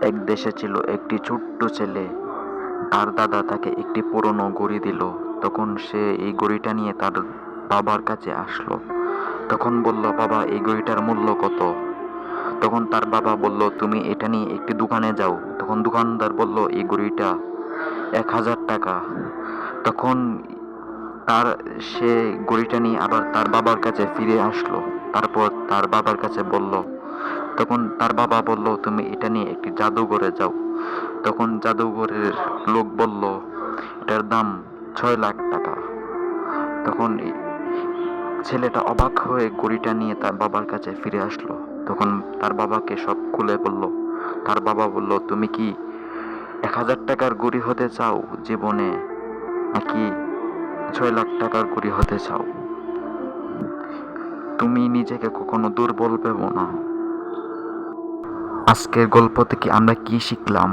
এক দেশে ছিল একটি ছোট্ট ছেলে। তার দাদা তাকে একটি পুরনো ঘড়ি দিল। তখন সে এই ঘড়িটা নিয়ে তার বাবার কাছে আসলো। তখন বলল, বাবা, এই ঘড়িটার মূল্য কত? তখন তার বাবা বলল, তুমি এটা নিয়ে একটি দোকানে যাও। তখন দোকানদার বলল, এই ঘড়িটা 1,000 টাকা। তখন তার সে ঘড়িটা নিয়ে আবার তার বাবার কাছে ফিরে আসলো। তারপর তার বাবার কাছে বলল, তখন তার বাবা বলল, তুমি এটা নিয়ে একটি জাদুঘরে যাও। তখন জাদুঘরের লোক বলল, এটার দাম 6 লাখ টাকা। তখন ছেলেটা অবাক হয়ে ঘড়িটা নিয়ে তার বাবার কাছে ফিরে আসলো। তখন তার বাবাকে সব খুলে বলল। তার বাবা বলল, তুমি কি 1,000 টাকার ঘড়ি হতে চাও জীবনে, নাকি 6 লাখ টাকার ঘড়ি হতে চাও? তুমি নিজেকে কখনো দুর্বল ভেবো না। আজকের গল্প থেকে আমরা কি শিখলাম?